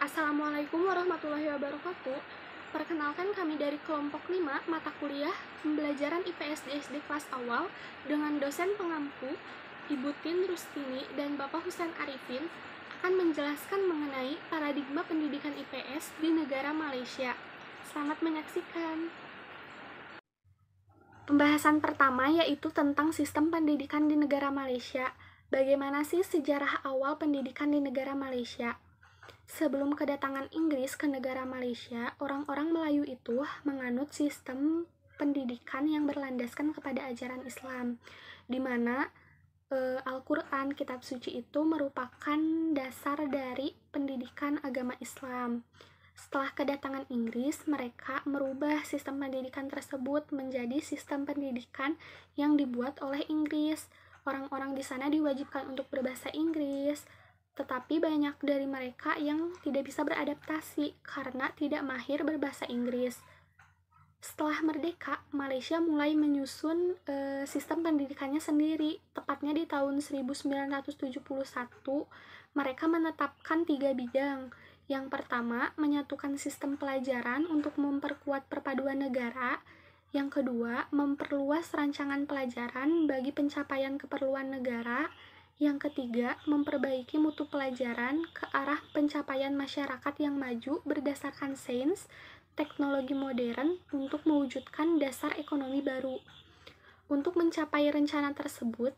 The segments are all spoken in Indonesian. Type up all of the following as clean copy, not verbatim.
Assalamualaikum warahmatullahi wabarakatuh. Perkenalkan kami dari kelompok 5 mata kuliah pembelajaran IPS di SD kelas awal dengan dosen pengampu Ibu Tin Rustini dan Bapak Husain Arifin akan menjelaskan mengenai paradigma pendidikan IPS di negara Malaysia. Selamat menyaksikan. Pembahasan pertama yaitu tentang sistem pendidikan di negara Malaysia. Bagaimana sih sejarah awal pendidikan di negara Malaysia? Sebelum kedatangan Inggris ke negara Malaysia, orang-orang Melayu itu menganut sistem pendidikan yang berlandaskan kepada ajaran Islam, di mana Al-Quran, kitab suci itu merupakan dasar dari pendidikan agama Islam. Setelah kedatangan Inggris, mereka merubah sistem pendidikan tersebut menjadi sistem pendidikan yang dibuat oleh Inggris. Orang-orang di sana diwajibkan untuk berbahasa Inggris, tetapi banyak dari mereka yang tidak bisa beradaptasi karena tidak mahir berbahasa Inggris. Setelah merdeka, Malaysia mulai menyusun sistem pendidikannya sendiri. Tepatnya di tahun 1971, mereka menetapkan 3 bidang. Yang pertama, menyatukan sistem pelajaran untuk memperkuat perpaduan negara. Yang kedua, memperluas rancangan pelajaran bagi pencapaian keperluan negara. Yang ketiga, memperbaiki mutu pelajaran ke arah pencapaian masyarakat yang maju berdasarkan sains, teknologi modern untuk mewujudkan dasar ekonomi baru. Untuk mencapai rencana tersebut,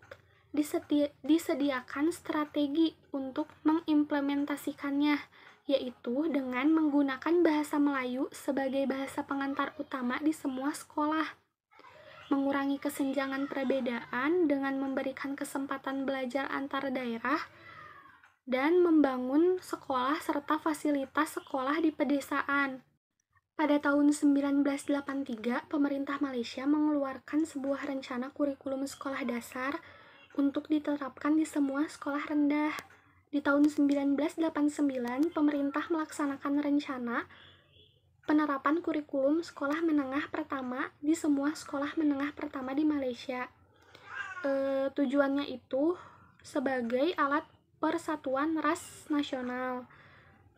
disediakan strategi untuk mengimplementasikannya, yaitu dengan menggunakan bahasa Melayu sebagai bahasa pengantar utama di semua sekolah, mengurangi kesenjangan perbedaan dengan memberikan kesempatan belajar antar daerah, dan membangun sekolah serta fasilitas sekolah di pedesaan. Pada tahun 1983, pemerintah Malaysia mengeluarkan sebuah rencana kurikulum sekolah dasar untuk diterapkan di semua sekolah rendah. Di tahun 1989, pemerintah melaksanakan rencana penerapan kurikulum sekolah menengah pertama di semua sekolah menengah pertama di Malaysia. Tujuannya itu sebagai alat persatuan ras nasional.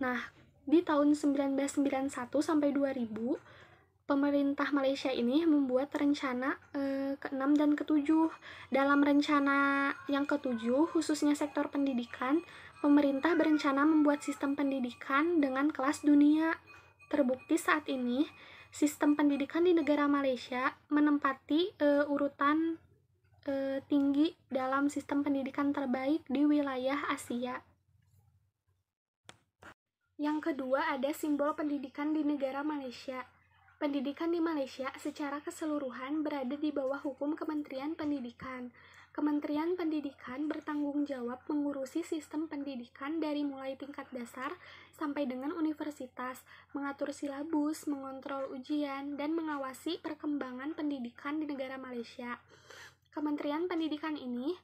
Nah, di tahun 1991 sampai 2000, pemerintah Malaysia ini membuat rencana ke-6 dan ke-7. Dalam rencana yang ke-7, khususnya sektor pendidikan, pemerintah berencana membuat sistem pendidikan dengan kelas dunia. Terbukti saat ini, sistem pendidikan di negara Malaysia menempati urutan tinggi dalam sistem pendidikan terbaik di wilayah Asia. Yang kedua, ada simbol pendidikan di negara Malaysia. Pendidikan di Malaysia secara keseluruhan berada di bawah hukum Kementerian Pendidikan. Kementerian Pendidikan bertanggung jawab mengurusi sistem pendidikan dari mulai tingkat dasar sampai dengan universitas, mengatur silabus, mengontrol ujian, dan mengawasi perkembangan pendidikan di negara Malaysia. Kementerian Pendidikan ini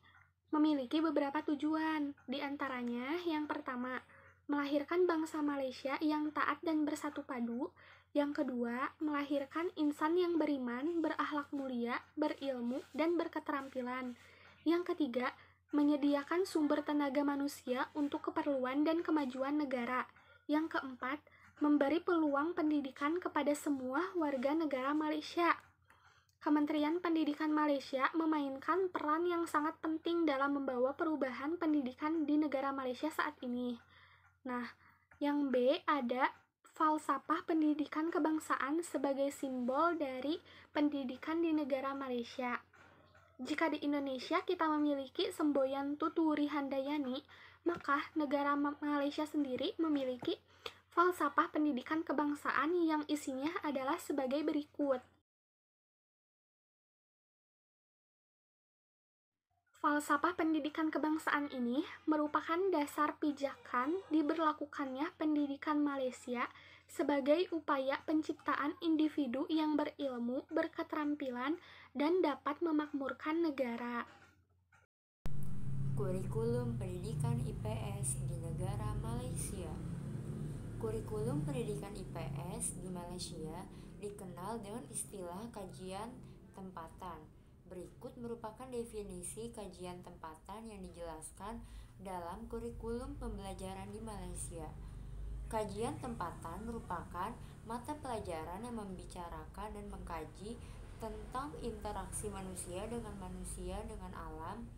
memiliki beberapa tujuan, di antaranya yang pertama, melahirkan bangsa Malaysia yang taat dan bersatu padu. Yang kedua, melahirkan insan yang beriman, berakhlak mulia, berilmu, dan berketerampilan. Yang ketiga, menyediakan sumber tenaga manusia untuk keperluan dan kemajuan negara. Yang keempat, memberi peluang pendidikan kepada semua warga negara Malaysia. Kementerian Pendidikan Malaysia memainkan peran yang sangat penting dalam membawa perubahan pendidikan di negara Malaysia saat ini. Nah, yang B ada falsafah pendidikan kebangsaan sebagai simbol dari pendidikan di negara Malaysia. Jika di Indonesia kita memiliki semboyan Tuturi Handayani, maka negara Malaysia sendiri memiliki falsafah pendidikan kebangsaan yang isinya adalah sebagai berikut. Falsafah pendidikan kebangsaan ini merupakan dasar pijakan diberlakukannya pendidikan Malaysia sebagai upaya penciptaan individu yang berilmu, berketerampilan, dan dapat memakmurkan negara. Kurikulum pendidikan IPS di negara Malaysia. Kurikulum pendidikan IPS di Malaysia dikenal dengan istilah kajian tempatan. Berikut merupakan definisi kajian tempatan yang dijelaskan dalam kurikulum pembelajaran di Malaysia. Kajian tempatan merupakan mata pelajaran yang membicarakan dan mengkaji tentang interaksi manusia dengan alam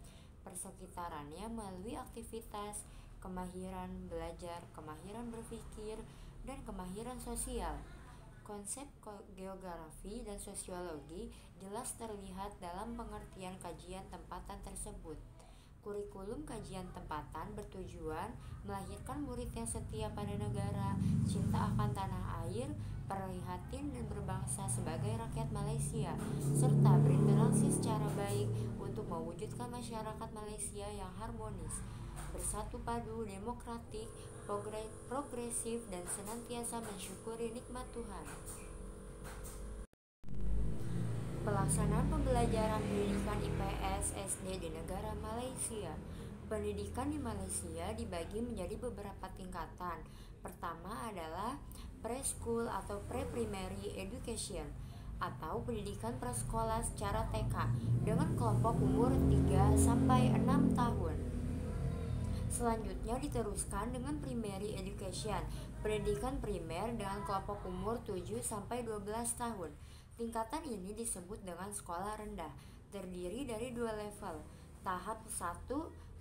persekitarannya melalui aktivitas, kemahiran belajar, kemahiran berpikir, dan kemahiran sosial. Konsep geografi dan sosiologi jelas terlihat dalam pengertian kajian tempatan tersebut. Kurikulum kajian tempatan bertujuan melahirkan murid yang setia pada negara, cinta akan tanah air, prihatin dan berbangsa sebagai rakyat Malaysia, serta berinteraksi secara baik untuk mewujudkan masyarakat Malaysia yang harmonis, bersatu padu, demokratik, progresif, dan senantiasa mensyukuri nikmat Tuhan. Pelaksanaan pembelajaran pendidikan IPS SD di negara Malaysia. Pendidikan di Malaysia dibagi menjadi beberapa tingkatan. Pertama adalah preschool atau pre-primary education atau pendidikan prasekolah secara TK dengan kelompok umur 3 sampai 6 tahun. Selanjutnya diteruskan dengan primary education, pendidikan primer dengan kelompok umur 7 sampai 12 tahun. Tingkatan ini disebut dengan sekolah rendah, terdiri dari 2 level. Tahap 1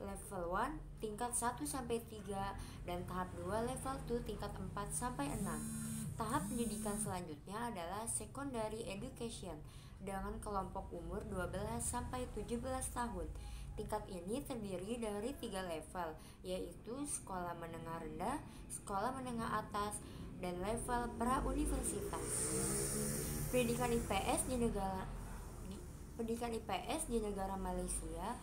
level 1 tingkat 1 sampai 3 dan tahap 2 level 2 tingkat 4 sampai 6. Tahap pendidikan selanjutnya adalah secondary education dengan kelompok umur 12 sampai 17 tahun. Tingkat ini terdiri dari 3 level, yaitu sekolah menengah rendah, sekolah menengah atas, dan level pra-universitas. Pendidikan IPS di negara Malaysia.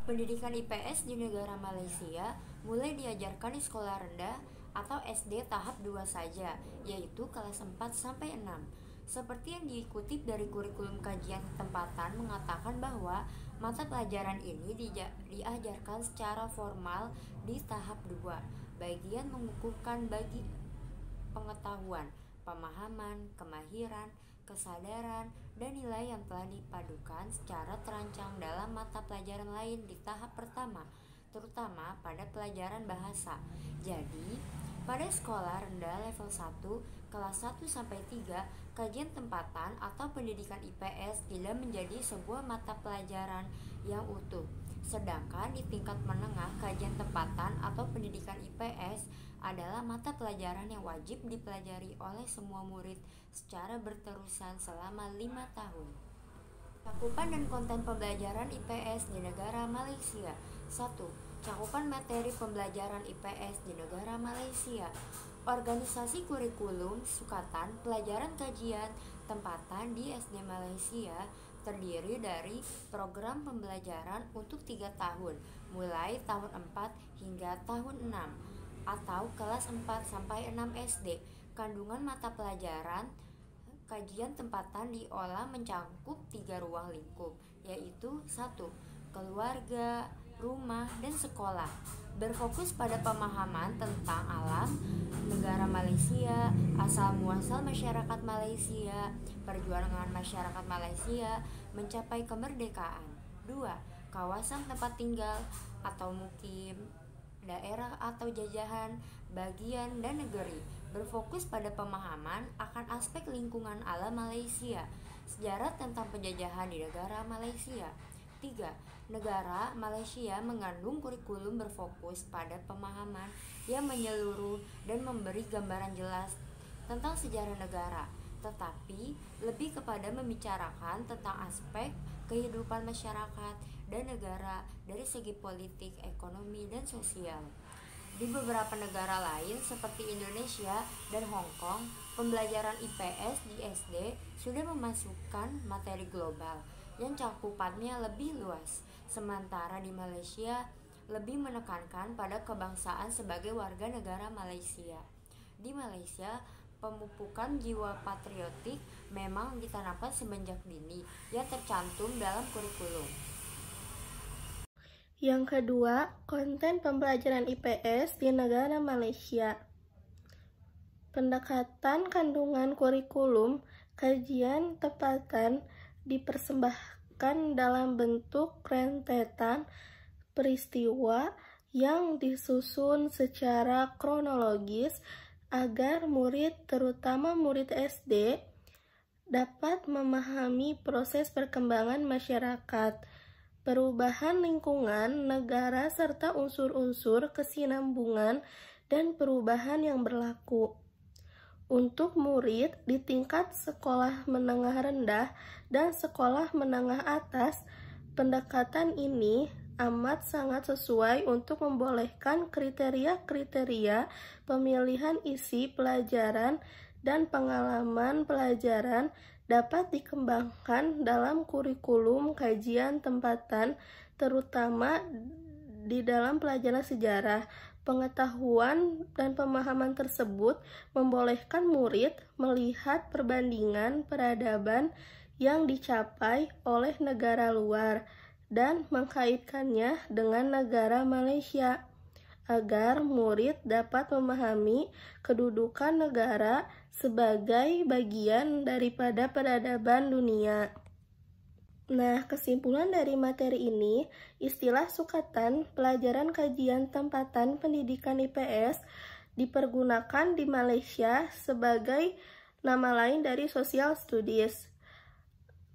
Pendidikan IPS di negara Malaysia mulai diajarkan di sekolah rendah atau SD tahap 2 saja, yaitu kelas 4 sampai 6. Seperti yang dikutip dari kurikulum kajian tempatan mengatakan bahwa mata pelajaran ini diajarkan secara formal di tahap 2, bagian mengukuhkan bagi pengetahuan, pemahaman, kemahiran, kesadaran, dan nilai yang telah dipadukan secara terancang dalam mata pelajaran lain di tahap pertama, terutama pada pelajaran bahasa. Jadi, pada sekolah rendah level 1, kelas 1 sampai 3, kajian tempatan atau pendidikan IPS tidak menjadi sebuah mata pelajaran yang utuh. Sedangkan di tingkat menengah, kajian tempatan atau pendidikan IPS adalah mata pelajaran yang wajib dipelajari oleh semua murid secara berterusan selama 5 tahun. Cakupan dan konten pembelajaran IPS di negara Malaysia. 1. Cakupan materi pembelajaran IPS di negara Malaysia. Organisasi kurikulum sukatan pelajaran kajian tempatan di SD Malaysia terdiri dari program pembelajaran untuk 3 tahun, mulai tahun 4 hingga tahun 6, atau kelas 4 sampai 6 SD. Kandungan mata pelajaran kajian tempatan diolah mencakup 3 ruang lingkup, yaitu 1. Keluarga, rumah, dan sekolah. Berfokus pada pemahaman tentang alam, negara Malaysia, asal-muasal masyarakat Malaysia, perjuangan masyarakat Malaysia mencapai kemerdekaan. 2. Kawasan tempat tinggal atau mukim, daerah atau jajahan, bagian, dan negeri. Berfokus pada pemahaman akan aspek lingkungan alam Malaysia, sejarah tentang penjajahan di negara Malaysia. 3. Negara Malaysia mengandung kurikulum berfokus pada pemahaman yang menyeluruh dan memberi gambaran jelas tentang sejarah negara, tetapi lebih kepada membicarakan tentang aspek kehidupan masyarakat dan negara dari segi politik, ekonomi, dan sosial. Di beberapa negara lain seperti Indonesia dan Hong Kong, pembelajaran IPS di SD sudah memasukkan materi global yang cakupannya lebih luas, sementara di Malaysia lebih menekankan pada kebangsaan sebagai warga negara Malaysia. Di Malaysia, pemupukan jiwa patriotik memang ditanamkan semenjak dini yang tercantum dalam kurikulum. Yang kedua, konten pembelajaran IPS di negara Malaysia. Pendekatan kandungan kurikulum kajian tempatan dipersembahkan dalam bentuk rentetan peristiwa yang disusun secara kronologis agar murid, terutama murid SD, dapat memahami proses perkembangan masyarakat, perubahan lingkungan, negara, serta unsur-unsur kesinambungan dan perubahan yang berlaku. Untuk murid di tingkat sekolah menengah rendah dan sekolah menengah atas, pendekatan ini amat sangat sesuai untuk membolehkan kriteria-kriteria pemilihan isi pelajaran dan pengalaman pelajaran dapat dikembangkan dalam kurikulum kajian tempatan, terutama di dalam pelajaran sejarah. Pengetahuan dan pemahaman tersebut membolehkan murid melihat perbandingan peradaban yang dicapai oleh negara luar dan mengkaitkannya dengan negara Malaysia, agar murid dapat memahami kedudukan negara sebagai bagian daripada peradaban dunia. Nah, kesimpulan dari materi ini, istilah sukatan pelajaran kajian tempatan pendidikan IPS dipergunakan di Malaysia sebagai nama lain dari social studies.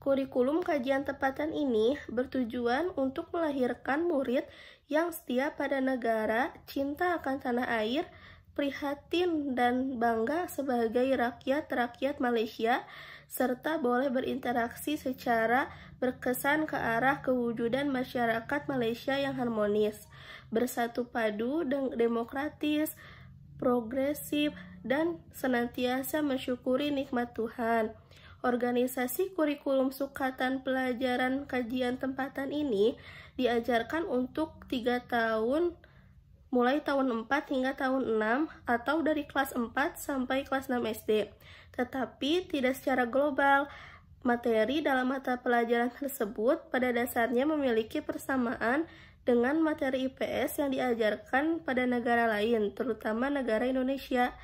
Kurikulum kajian tempatan ini bertujuan untuk melahirkan murid yang setia pada negara, cinta akan tanah air, prihatin dan bangga sebagai rakyat-rakyat Malaysia, serta boleh berinteraksi secara berkesan ke arah kewujudan masyarakat Malaysia yang harmonis, bersatu padu, demokratis, progresif, dan senantiasa mensyukuri nikmat Tuhan. Organisasi kurikulum sukatan pelajaran kajian tempatan ini diajarkan untuk 3 tahun, mulai tahun 4 hingga tahun 6, atau dari kelas 4 sampai kelas 6 SD. Tetapi tidak secara global. Materi dalam mata pelajaran tersebut pada dasarnya memiliki persamaan dengan materi IPS yang diajarkan pada negara lain, terutama negara Indonesia,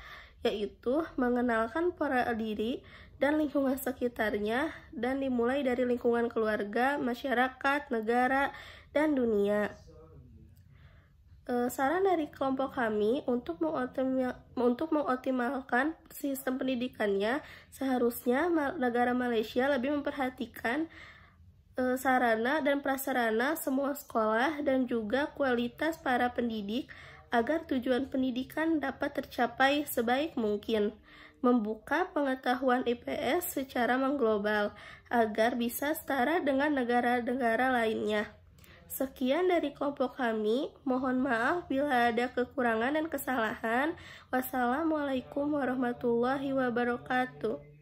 yaitu mengenalkan pola diri dan lingkungan sekitarnya, dan dimulai dari lingkungan keluarga, masyarakat, negara, dan dunia. Saran dari kelompok kami untuk mengoptimalkan sistem pendidikannya, seharusnya negara Malaysia lebih memperhatikan sarana dan prasarana semua sekolah dan juga kualitas para pendidik agar tujuan pendidikan dapat tercapai sebaik mungkin. Membuka pengetahuan IPS secara mengglobal agar bisa setara dengan negara-negara lainnya. Sekian dari kelompok kami, mohon maaf bila ada kekurangan dan kesalahan. Wassalamualaikum warahmatullahi wabarakatuh.